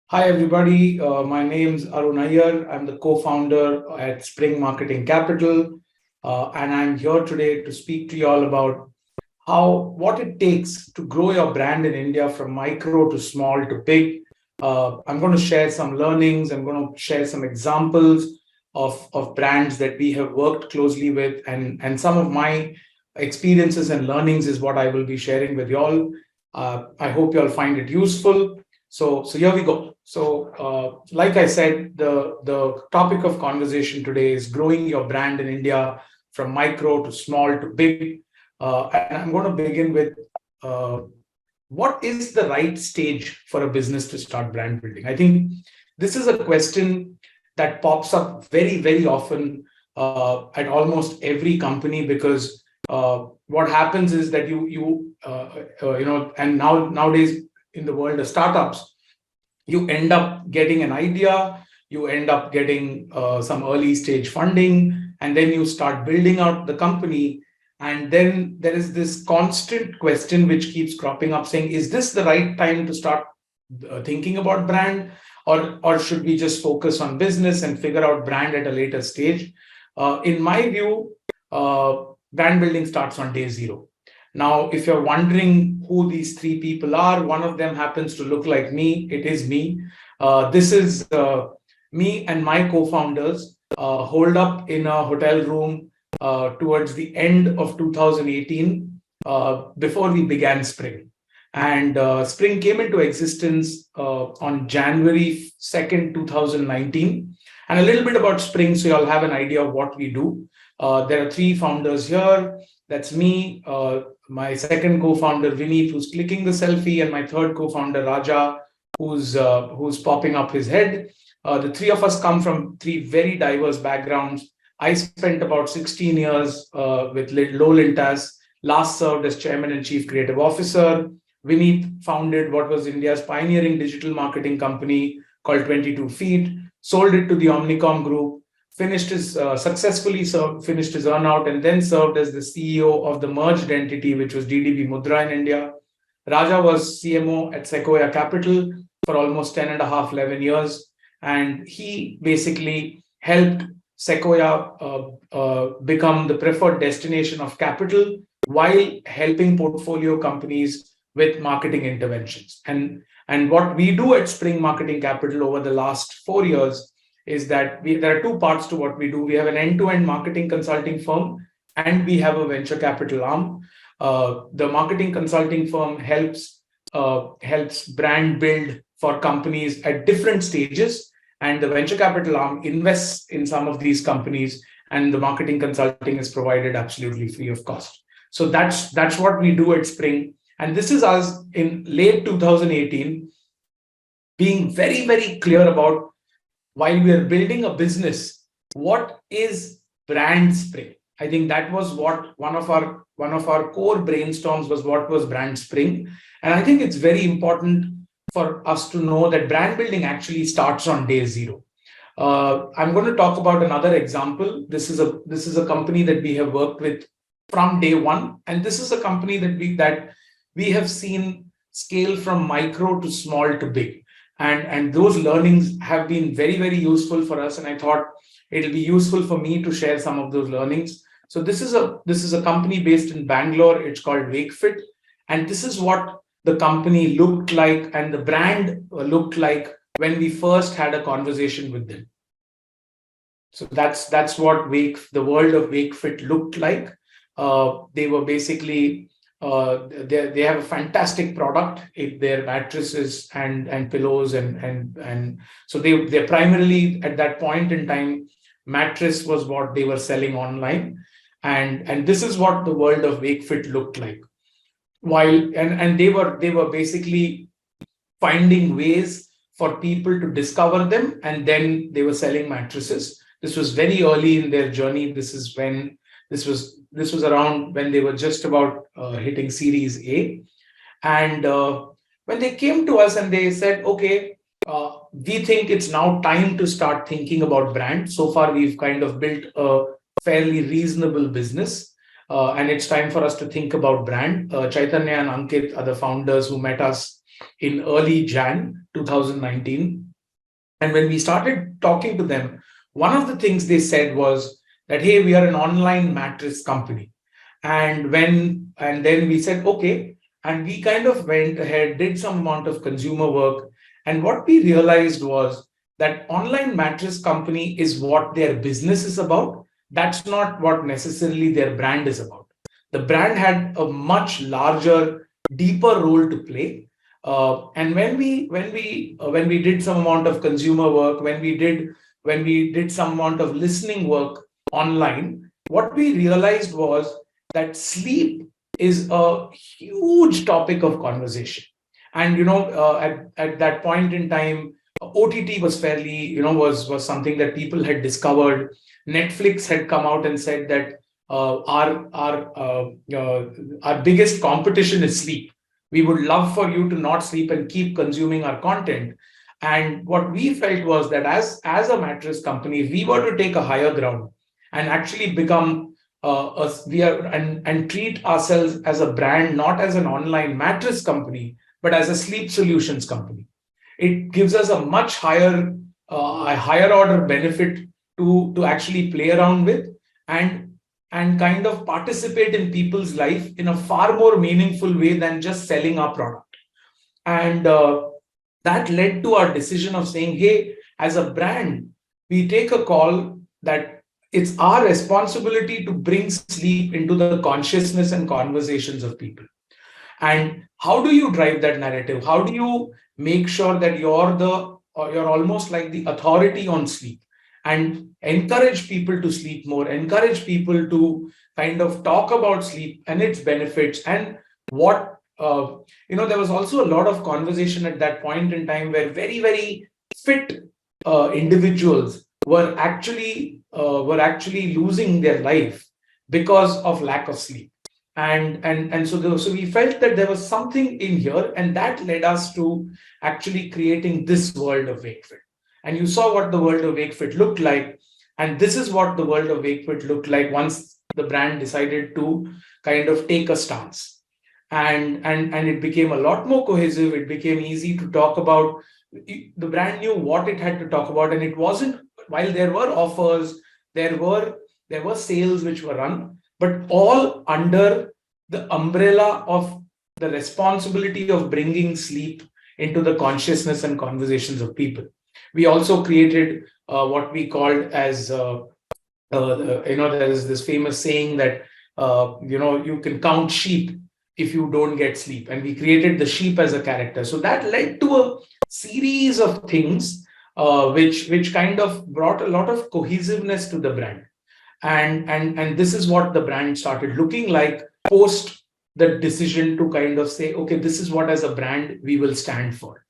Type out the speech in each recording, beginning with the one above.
Hi, everybody. My name's Arun Iyer. I'm the co-founder at Spring Marketing Capital, and I'm here today to speak to you all about what it takes to grow your brand in India from micro to small to big. I'm going to share some learnings. I'm going to share some examples of brands that we have worked closely with, and some of my experiences and learnings is what I will be sharing with you all. I hope you all find it useful. So here we go. Like I said, the topic of conversation today is growing your brand in India from micro to small to big. And I'm going to begin with uh, what is the right stage for a business to start brand building? I think this is a question that pops up very, very often at almost every company because what happens is that and nowadays in the world of startups, you end up getting an idea, you end up getting some early stage funding, and then you start building out the company. And then there is this constant question which keeps cropping up saying, is this the right time to start thinking about brand? Or should we just focus on business and figure out brand at a later stage? In my view, brand building starts on day zero. Now, if you're wondering who these three people are, one of them happens to look like me. It is me. This is me and my co-founders holed up in a hotel room towards the end of 2018 before we began Spring. And Spring came into existence on January 2nd, 2019. And a little bit about Spring, so you all have an idea of what we do. There are three founders here. That's me, my second co-founder Vineet, who's clicking the selfie, and my third co-founder Raja, who's popping up his head. The three of us come from three very diverse backgrounds. I spent about 16 years with Low Lintas. Last served as chairman and chief creative officer. Vineet founded what was India's pioneering digital marketing company called 22 Feet, sold it to the Omnicom Group, successfully finished his earnout, and then served as the CEO of the merged entity, which was DDB Mudra in India. Raja was CMO at Sequoia Capital for almost 10 and a half, 11 years. And he basically helped Sequoia become the preferred destination of capital while helping portfolio companies with marketing interventions. And what we do at Spring Marketing Capital over the last 4 years is that there are two parts to what we do. We have an end-to-end marketing consulting firm, and we have a venture capital arm. The marketing consulting firm helps brand build for companies at different stages, and the venture capital arm invests in some of these companies, and the marketing consulting is provided absolutely free of cost. So that's what we do at Spring. And this is us in late 2018 being very, very clear about, while we are building a business, what is brand Spring? I think that was what one of our core brainstorms was, what was brand Spring. And I think it's very important for us to know that brand building actually starts on day zero. I'm going to talk about another example. This is a company that we have worked with from day one, and this is a company that we have seen scale from micro to small to big. And those learnings have been very, very useful for us. And I thought it'll be useful for me to share some of those learnings. So this is a company based in Bangalore. It's called WakeFit. And this is what the company looked like and the brand looked like when we first had a conversation with them. So that's what the world of WakeFit looked like. They were basically they have a fantastic product in their mattresses and pillows, and so they're primarily, at that point in time, mattress was what they were selling online, and this is what the world of WakeFit looked like. And they were basically finding ways for people to discover them, and then they were selling mattresses. This was very early in their journey. This was around when they were just about hitting Series A. And when they came to us and they said, okay, we think it's now time to start thinking about brand. So far, we've kind of built a fairly reasonable business. And it's time for us to think about brand. Chaitanya and Ankit are the founders who met us in early Jan 2019. And when we started talking to them, one of the things they said was that, hey, we are an online mattress company. And then we said, okay. And we kind of went ahead, did some amount of consumer work. And what we realized was that online mattress company is what their business is about. That's not what necessarily their brand is about. The brand had a much larger, deeper role to play. And when we did some amount of consumer work, when we did some amount of listening work online, what we realized was that sleep is a huge topic of conversation. And at that point in time, OTT was fairly, was something that people had discovered. Netflix had come out and said that our biggest competition is sleep. We would love for you to not sleep and keep consuming our content. And what we felt was that as a mattress company, we were to take a higher ground and actually become and treat ourselves as a brand, not as an online mattress company, but as a sleep solutions company. It gives us a much higher order benefit to actually play around with and kind of participate in people's life in a far more meaningful way than just selling our product. And that led to our decision of saying, hey, as a brand, we take a call that it's our responsibility to bring sleep into the consciousness and conversations of people. And how do you drive that narrative? How do you make sure that you're almost like the authority on sleep and encourage people to sleep more, encourage people to kind of talk about sleep and its benefits and what there was also a lot of conversation at that point in time where very, very fit individuals were actually losing their life because of lack of sleep. So we felt that there was something in here, and that led us to actually creating this world of Wakefit. And you saw what the world of Wakefit looked like, and this is what the world of Wakefit looked like once the brand decided to kind of take a stance. And it became a lot more cohesive. It became easy to talk about. The brand knew what it had to talk about, and it wasn't, while there were offers, there were sales which were run, but all under the umbrella of the responsibility of bringing sleep into the consciousness and conversations of people. We also created what we called as there is this famous saying that you can count sheep if you don't get sleep, and we created the sheep as a character. So that led to a series of things which kind of brought a lot of cohesiveness to the brand. And this is what the brand started looking like post the decision to kind of say, okay, this is what as a brand we will stand for.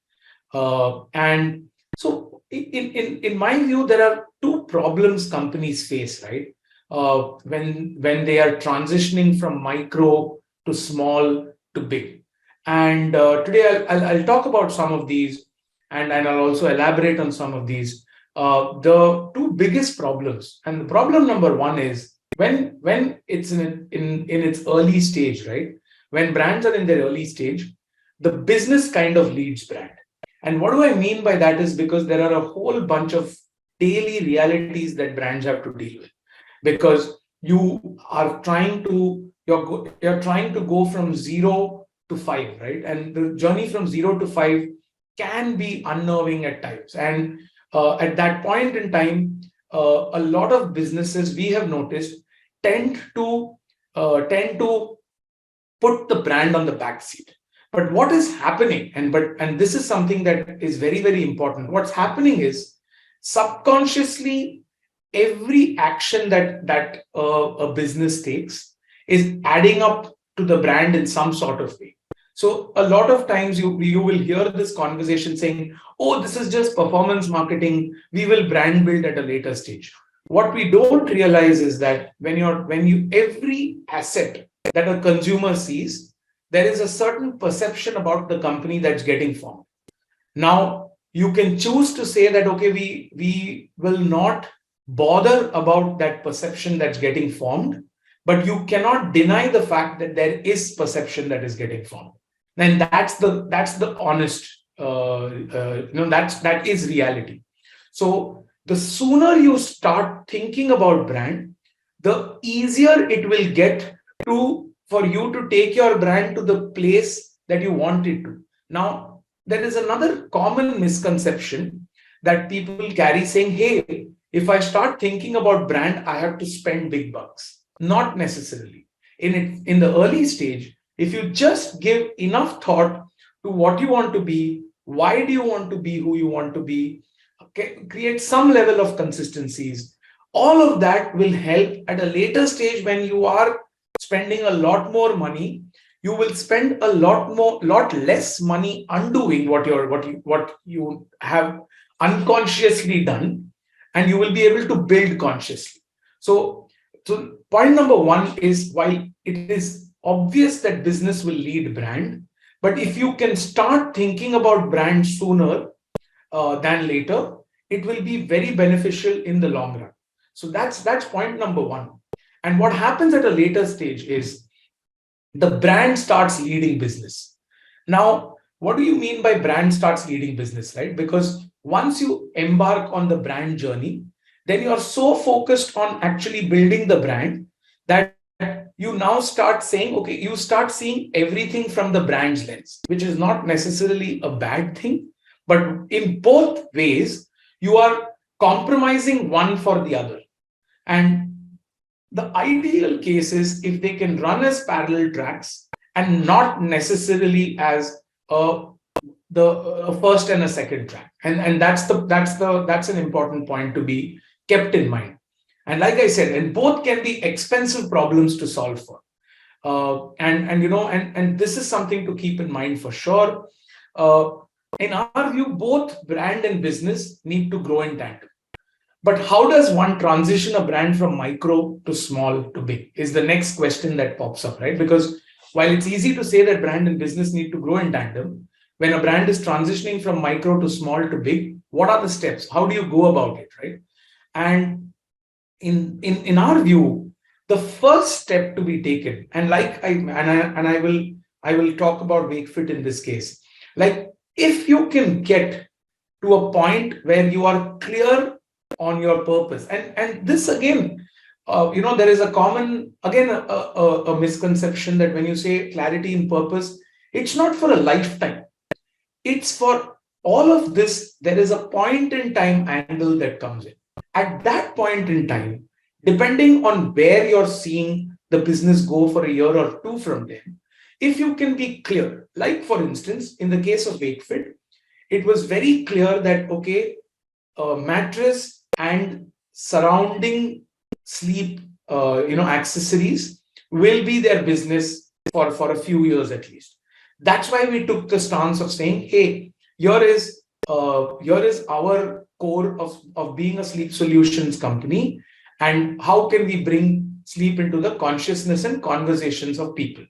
And so in my view, there are two problems companies face, right? When they are transitioning from micro to small to big. And today I'll talk about some of these, and I'll also elaborate on some of these. The two biggest problems, and the problem number one is when it's in its early stage, right? When brands are in their early stage, the business kind of leads brand. And what do I mean by that is because there are a whole bunch of daily realities that brands have to deal with, because you're trying to go from 0 to 5, right? And the journey from 0 to 5 can be unnerving at times. And at that point in time, a lot of businesses we have noticed tend to put the brand on the back seat. But what is happening, and this is something that is very, very important. What's happening is subconsciously every action that a business takes is adding up to the brand in some sort of way. So a lot of times you will hear this conversation saying, oh, this is just performance marketing. We will brand build at a later stage. What we don't realize is that when every asset that a consumer sees, there is a certain perception about the company that's getting formed. Now, you can choose to say that, okay, we will not bother about that perception that's getting formed, but you cannot deny the fact that there is perception that is getting formed. then that's the honest, that is reality. So the sooner you start thinking about brand, the easier it will get to for you to take your brand to the place that you want it to. Now, there is another common misconception that people carry, saying, hey, if I start thinking about brand, I have to spend big bucks. Not necessarily. In the early stage, if you just give enough thought to what you want to be, why do you want to be who you want to be, create some level of consistencies, all of that will help at a later stage. When you are spending a lot more money, you will spend a lot less money undoing what you have unconsciously done, and you will be able to build consciously. So point number one is, while it is obvious that business will lead brand, but if you can start thinking about brand sooner than later, it will be very beneficial in the long run. So that's point number one. And what happens at a later stage is the brand starts leading business. Now, what do you mean by brand starts leading business, right? Because once you embark on the brand journey, then you are so focused on actually building the brand that you now start saying, okay, you start seeing everything from the brand's lens, which is not necessarily a bad thing. But in both ways, you are compromising one for the other. And the ideal case is if they can run as parallel tracks and not necessarily as a a first and a second track. And that's an important point to be kept in mind. And like I said, and both can be expensive problems to solve for. And this is something to keep in mind for sure. Uh, in our view, both brand and business need to grow in tandem. But how does one transition a brand from micro to small to big is the next question that pops up, right? Because while it's easy to say that brand and business need to grow in tandem, when a brand is transitioning from micro to small to big, what are the steps? How do you go about it, right? And in our view, the first step to be taken, and like I will talk about Wakefit in this case, like if you can get to a point where you are clear on your purpose, and this again, there is a common, again, a misconception that when you say clarity in purpose, it's not for a lifetime, it's for all of this. There is a point in time angle that comes in. At that point in time, depending on where you're seeing the business go for a year or two from then, if you can be clear, like for instance, in the case of Wakefit, it was very clear that, okay, mattress and surrounding sleep, accessories will be their business for a few years at least. That's why we took the stance of saying, hey, here is our core of being a sleep solutions company, and how can we bring sleep into the consciousness and conversations of people.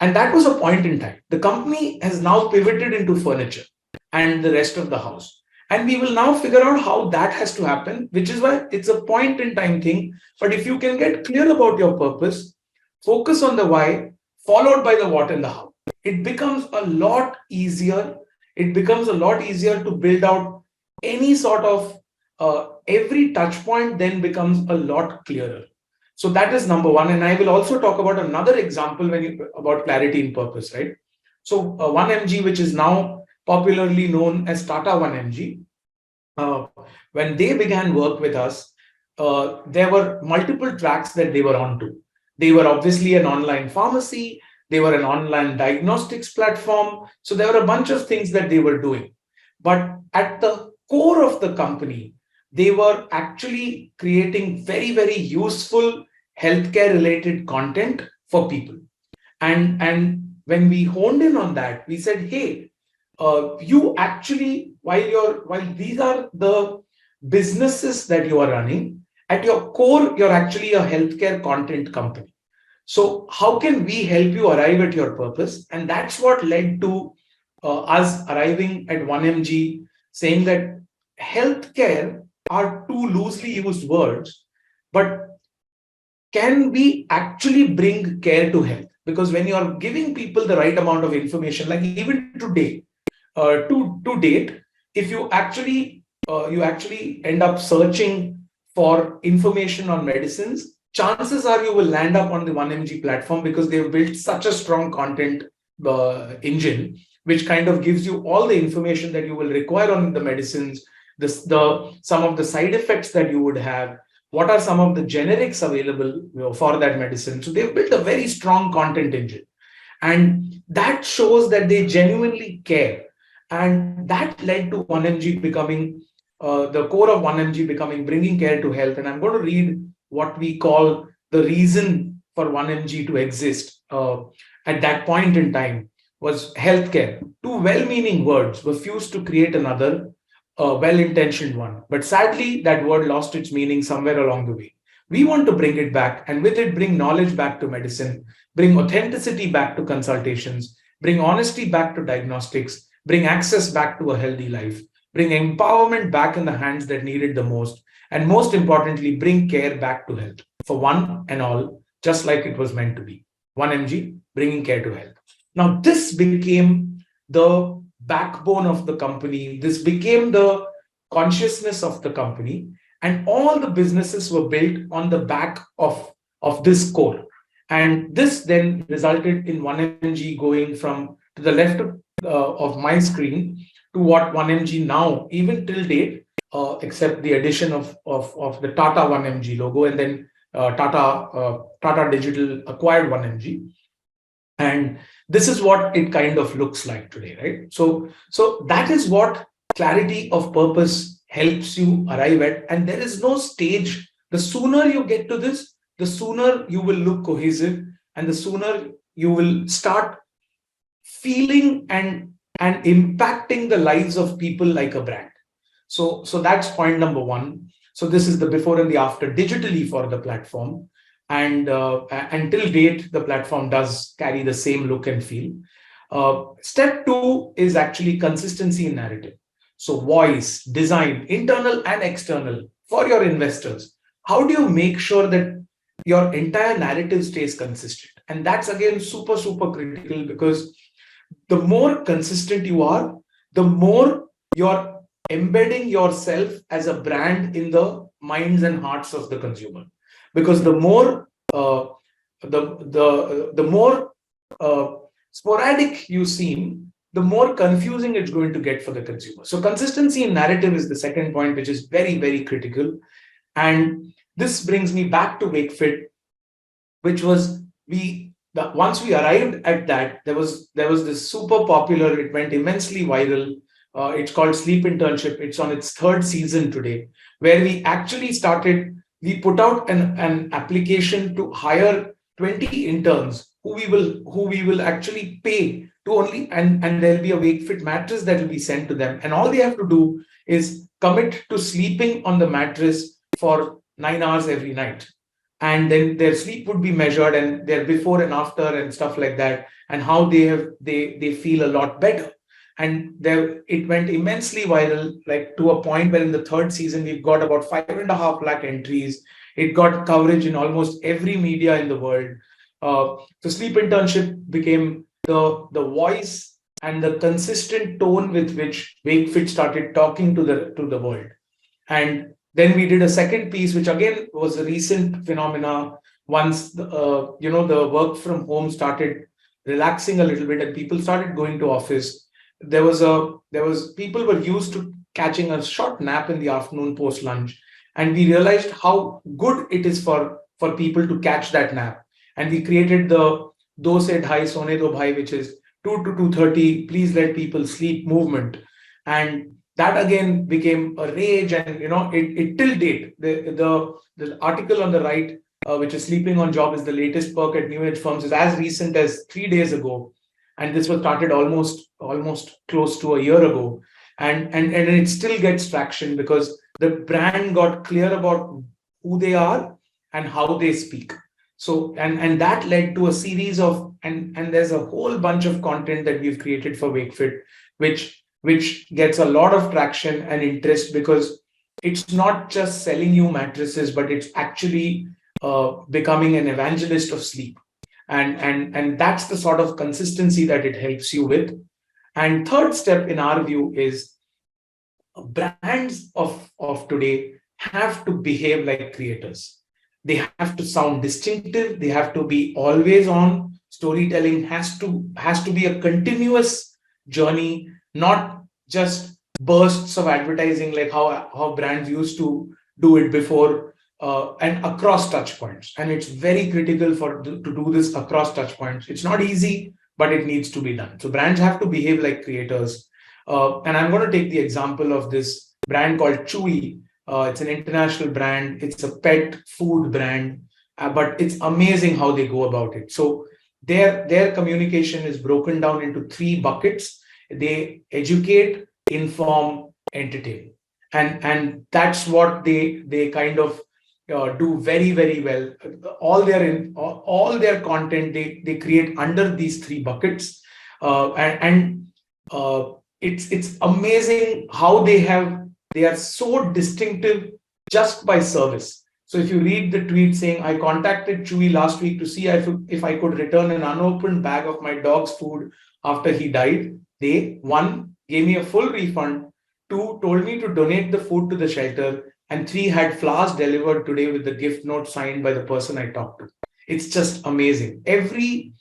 And that was a point in time. The company has now pivoted into furniture and the rest of the house. And we will now figure out how that has to happen, which is why it's a point in time thing. But if you can get clear about your purpose, focus on the why, followed by the what and the how, it becomes a lot easier. It becomes a lot easier to build out any sort of every touch point then becomes a lot clearer. So that is number one. And I will also talk about another example about clarity in purpose, right? So 1mg, which is now popularly known as Tata 1mg, when they began work with us, there were multiple tracks that they were onto. They were obviously an online pharmacy, they were an online diagnostics platform. So there were a bunch of things that they were doing. But at the core of the company, they were actually creating very, very useful healthcare related content for people. And when we honed in on that, we said, hey, you actually, while these are the businesses that you are running, at your core, you're actually a healthcare content company. So how can we help you arrive at your purpose? And that's what led to us arriving at 1mg, saying that healthcare are two loosely used words, but can we actually bring care to health? because when you are giving people the right amount of information, like even today, to date, if you actually end up searching for information on medicines, chances are you will land up on the 1mg platform, because they've built such a strong content engine, which kind of gives you all the information that you will require on the medicines, the some of the side effects that you would have, what are some of the generics available, for that medicine. So they've built a very strong content engine, and that shows that they genuinely care. And that led to 1mg becoming, the core of 1mg becoming bringing care to health. And I'm going to read what we call the reason for 1mg to exist at that point in time was healthcare. Two well-meaning words were fused to create another well-intentioned one. But sadly, that word lost its meaning somewhere along the way. We want to bring it back, and with it, bring knowledge back to medicine, bring authenticity back to consultations, bring honesty back to diagnostics, bring access back to a healthy life, bring empowerment back in the hands that need it the most, and most importantly, bring care back to health for one and all, just like it was meant to be. 1mg, bringing care to health. Now, this became the backbone of the company. This became the consciousness of the company. And all the businesses were built on the back of this core. And this then resulted in 1mg going from to the left of my screen to what 1mg now, even till date, except the addition of the Tata 1mg logo, and then Tata Digital acquired 1mg. And this is what it kind of looks like today, right? So that is what clarity of purpose helps you arrive at. And there is no stage. The sooner you get to this, the sooner you will look cohesive, and the sooner you will start feeling and impacting the lives of people like a brand. So that's point number one. So this is the before and the after digitally for the platform. And until date, the platform does carry the same look and feel. Step two is actually consistency in narrative. So voice, design, internal and external for your investors. How do you make sure that your entire narrative stays consistent? And that's again super, super critical, because the more consistent you are, the more you're embedding yourself as a brand in the minds and hearts of the consumer. Because the more the more sporadic you seem, the more confusing it's going to get for the consumer. So consistency in narrative is the second point, which is very, very critical. And this brings me back to WakeFit, which was once we arrived at that, there was this super popular, it went immensely viral. It's called Sleep Internship. It's on its third season today, where we actually we put out an application to hire 20 interns who we will actually pay to only, and there'll be a WakeFit mattress that will be sent to them. And all they have to do is commit to sleeping on the mattress for 9 hours every night. And then their sleep would be measured, and their before and after and stuff like that, and how they feel a lot better. And it went immensely viral, like to a point where in the third season, we've got about 5.5 lakh entries. It got coverage in almost every media in the world. So Sleep Internship became the voice and the consistent tone with which WakeFit started talking to the world. And then we did a second piece, which again was a recent phenomena. Once the work from home started relaxing a little bit and people started going to office, people were used to catching a short nap in the afternoon post lunch, and we realized how good it is for people to catch that nap. And we created the Do Se Dhai Sone Do Bhai, which is 2 to 2:30, please let people sleep movement. And that again became a rage. And it till date, the article on the right, which is sleeping on job is the latest perk at new age firms, is as recent as 3 days ago. And this was started almost close to a year ago. And it still gets traction, because the brand got clear about who they are and how they speak. So and that led to a series of, and there's a whole bunch of content that we've created for WakeFit, which gets a lot of traction and interest, because it's not just selling you mattresses, but it's actually becoming an evangelist of sleep. And that's the sort of consistency that it helps you with. And third step in our view is brands of today have to behave like creators. They have to sound distinctive. They have to be always on. Storytelling has to be a continuous journey, not just bursts of advertising like how brands used to do it before, and across touch points. And it's very critical to do this across touch points. It's not easy, but it needs to be done. So brands have to behave like creators. And I'm going to take the example of this brand called Chewie. It's an international brand. It's a pet food brand, but it's amazing how they go about it. So their communication is broken down into three buckets. They educate, inform, entertain, and that's what they kind of do very, very well. All their content they create under these three buckets, and it's amazing how they are so distinctive just by service. So if you read the tweet saying, I contacted Chewy last week to see if I could return an unopened bag of my dog's food after he died, they, one, gave me a full refund, two, told me to donate the food to the shelter, and three, had flowers delivered today with the gift note signed by the person I talked to. It's just amazing. Every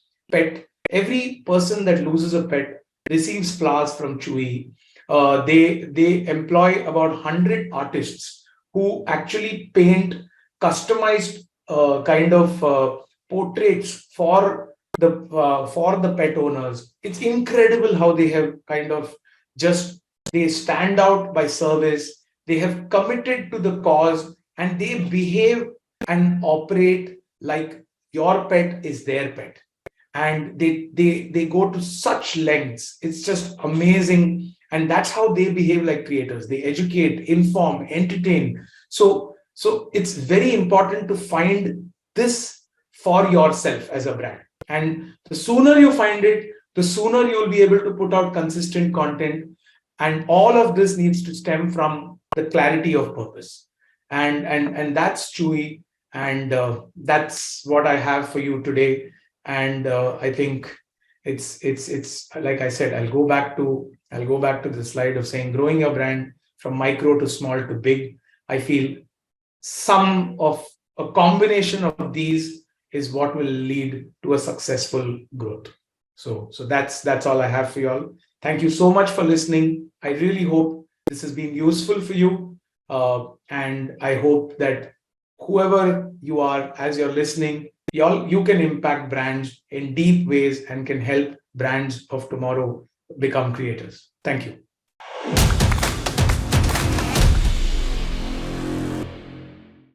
person that loses a pet receives flowers from Chewy. They employ about 100 artists who actually paint customized kind of portraits for the pet owners. It's incredible how they have kind of just they stand out by service. They have committed to the cause, and they behave and operate like your pet is their pet, and they go to such lengths. It's just amazing. And that's how they behave like creators. They educate, inform, entertain. So it's very important to find this for yourself as a brand. And the sooner you find it, the sooner you'll be able to put out consistent content. And all of this needs to stem from the clarity of purpose. And that's Chewy. And that's what I have for you today. And I think it's like I said, I'll go back to the slide of saying growing your brand from micro to small to big. I feel some of a combination of these is what will lead to a successful growth. So that's all I have for you all. Thank you so much for listening. I really hope this has been useful for you, and I hope that whoever you are, as you're listening, you can impact brands in deep ways and can help brands of tomorrow become creators. Thank you.